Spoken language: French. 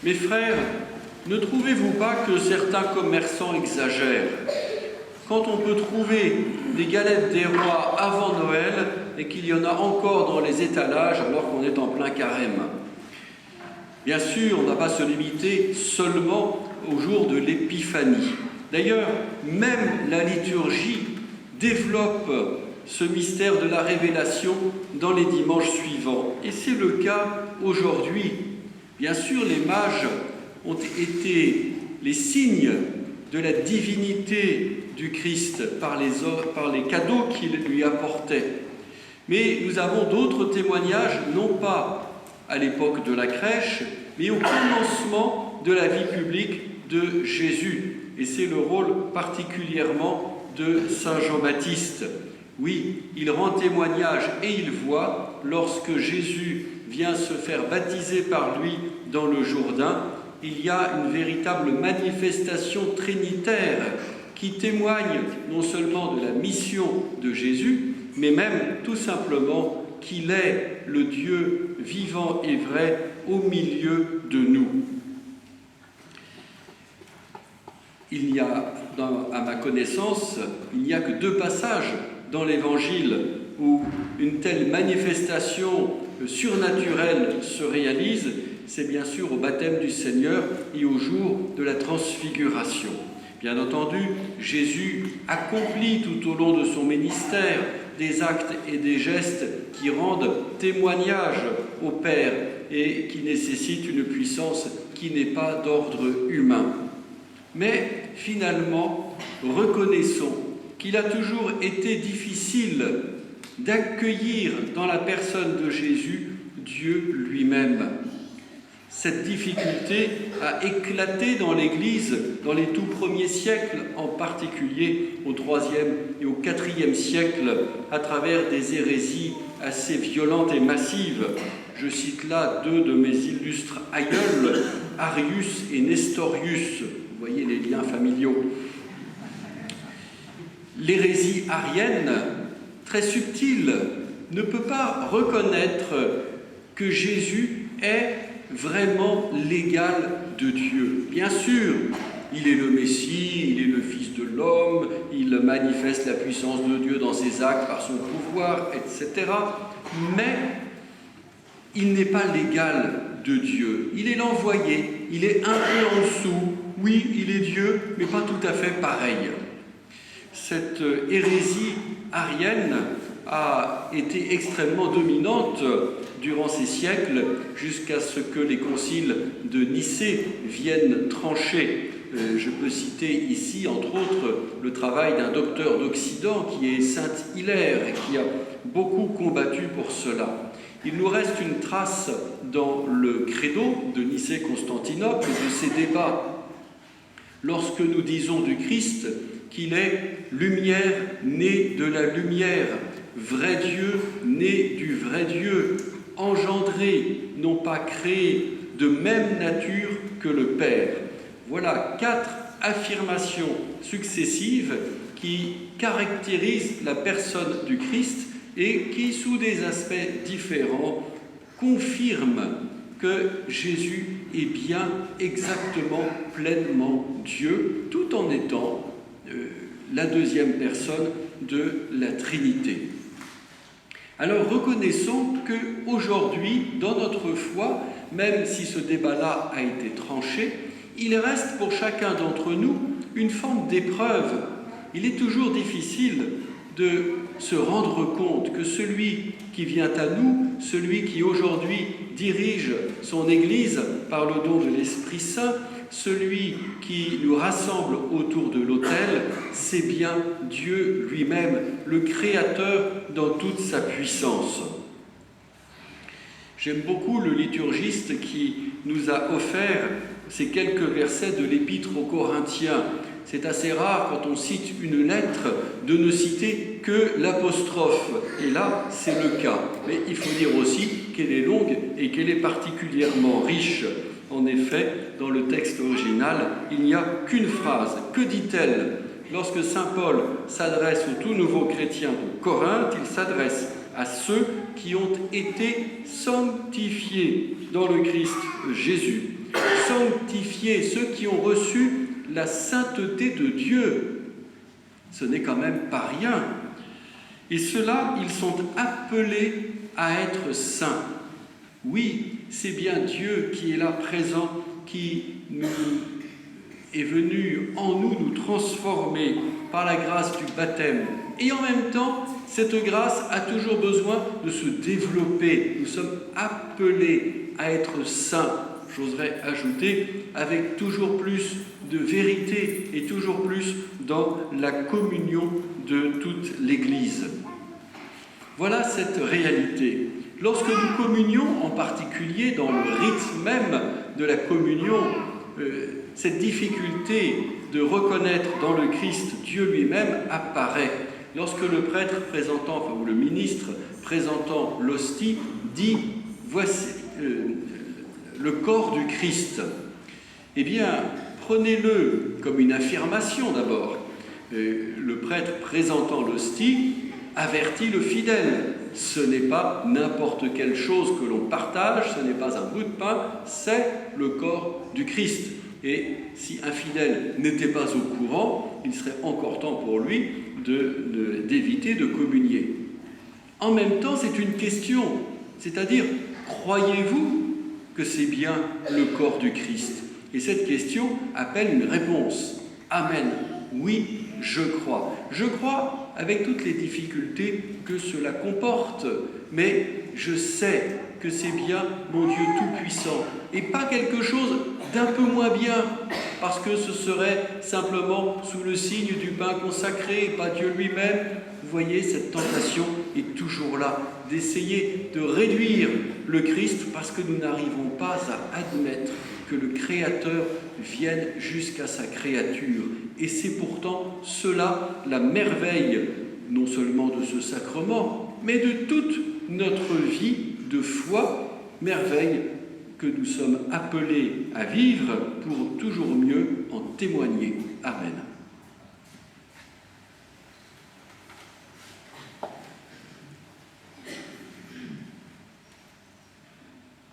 Mes frères, ne trouvez-vous pas que certains commerçants exagèrent? Quand on peut trouver des galettes des rois avant Noël et qu'il y en a encore dans les étalages alors qu'on est en plein carême. Bien sûr, on n'a pas à se limiter seulement au jour de l'Épiphanie. D'ailleurs, même la liturgie développe ce mystère de la révélation dans les dimanches suivants. Et c'est le cas aujourd'hui. Bien sûr, les mages ont été les signes de la divinité du Christ par les cadeaux qu'il lui apportait. Mais nous avons d'autres témoignages, non pas à l'époque de la crèche, mais au commencement de la vie publique de Jésus. Et c'est le rôle particulièrement de Saint Jean-Baptiste. Oui, il rend témoignage et il voit, lorsque Jésus vient se faire baptiser par lui dans le Jourdain, il y a une véritable manifestation trinitaire qui témoigne non seulement de la mission de Jésus, mais même tout simplement qu'il est le Dieu vivant et vrai au milieu de nous. Il n'y a, à ma connaissance, il n'y a que 2 passages dans l'Évangile où une telle manifestation surnaturelle se réalise. C'est bien sûr au baptême du Seigneur et au jour de la transfiguration. Bien entendu, Jésus accomplit tout au long de son ministère des actes et des gestes qui rendent témoignage au Père et qui nécessitent une puissance qui n'est pas d'ordre humain. Mais finalement, reconnaissons qu'il a toujours été difficile d'accueillir dans la personne de Jésus Dieu lui-même. Cette difficulté a éclaté dans l'Église dans les tout premiers siècles, en particulier au IIIe et au IVe siècle, à travers des hérésies assez violentes et massives. Je cite là 2 de mes illustres aïeuls, Arius et Nestorius. Vous voyez les liens familiaux. L'hérésie arienne, très subtile, ne peut pas reconnaître que Jésus est vraiment l'égal de Dieu. Bien sûr, il est le Messie, il est le Fils de l'homme, il manifeste la puissance de Dieu dans ses actes par son pouvoir, etc. Mais il n'est pas l'égal de Dieu. Il est l'envoyé, il est un peu en dessous. Oui, il est Dieu, mais pas tout à fait pareil. Cette hérésie arienne a été extrêmement dominante durant ces siècles, jusqu'à ce que les conciles de Nicée viennent trancher. Je peux citer ici, entre autres, le travail d'un docteur d'Occident qui est saint Hilaire et qui a beaucoup combattu pour cela. Il nous reste une trace dans le credo de Nicée-Constantinople de ces débats. Lorsque nous disons du Christ qu'il est lumière née de la lumière, vrai Dieu né du vrai Dieu, engendré, non pas créé, de même nature que le Père. Voilà 4 affirmations successives qui caractérisent la personne du Christ et qui, sous des aspects différents, confirment que Jésus est bien exactement, pleinement Dieu, tout en étant la 2e personne de la Trinité. Alors reconnaissons qu'aujourd'hui, dans notre foi, même si ce débat-là a été tranché, il reste pour chacun d'entre nous une forme d'épreuve. Il est toujours difficile de se rendre compte que celui qui vient à nous, celui qui aujourd'hui dirige son Église par le don de l'Esprit Saint, celui qui nous rassemble autour de l'autel, c'est bien Dieu lui-même, le Créateur dans toute sa puissance. J'aime beaucoup le liturgiste qui nous a offert ces quelques versets de l'Épître aux Corinthiens. C'est assez rare, quand on cite une lettre, de ne citer que l'apostrophe. Et là, c'est le cas. Mais il faut dire aussi qu'elle est longue et qu'elle est particulièrement riche. En effet, dans le texte original, il n'y a qu'une phrase. Que dit-elle? Lorsque saint Paul s'adresse aux tout nouveaux chrétiens de Corinthe, il s'adresse à ceux qui ont été sanctifiés dans le Christ Jésus. Sanctifiés, ceux qui ont reçu la sainteté de Dieu. Ce n'est quand même pas rien. Et ceux-là, ils sont appelés à être saints. Oui, c'est bien Dieu qui est là présent, qui est venu en nous nous transformer par la grâce du baptême. Et en même temps, cette grâce a toujours besoin de se développer. Nous sommes appelés à être saints, j'oserais ajouter, avec toujours plus de vérité et toujours plus dans la communion de toute l'Église. Voilà cette réalité. Lorsque nous communions, en particulier dans le rite même de la communion, cette difficulté de reconnaître dans le Christ Dieu lui-même apparaît. Lorsque le prêtre présentant, ou le ministre présentant l'hostie dit « Voici le corps du Christ », eh bien, prenez-le comme une affirmation d'abord. Le prêtre présentant l'hostie avertit le fidèle. Ce n'est pas n'importe quelle chose que l'on partage, ce n'est pas un bout de pain, c'est le corps du Christ. Et si un fidèle n'était pas au courant, il serait encore temps pour lui d'éviter de communier. En même temps, c'est une question, c'est-à-dire, croyez-vous que c'est bien le corps du Christ ? Et cette question appelle une réponse. Amen. Oui, je crois. Je crois avec toutes les difficultés que cela comporte, mais je sais que c'est bien mon Dieu tout-puissant, et pas quelque chose d'un peu moins bien, parce que ce serait simplement sous le signe du pain consacré, et pas Dieu lui-même. Vous voyez, cette tentation est toujours là, d'essayer de réduire le Christ, parce que nous n'arrivons pas à admettre que le Créateur vienne jusqu'à sa créature. Et c'est pourtant cela la merveille, non seulement de ce sacrement, mais de toute notre vie de foi, merveille que nous sommes appelés à vivre pour toujours mieux en témoigner. Amen.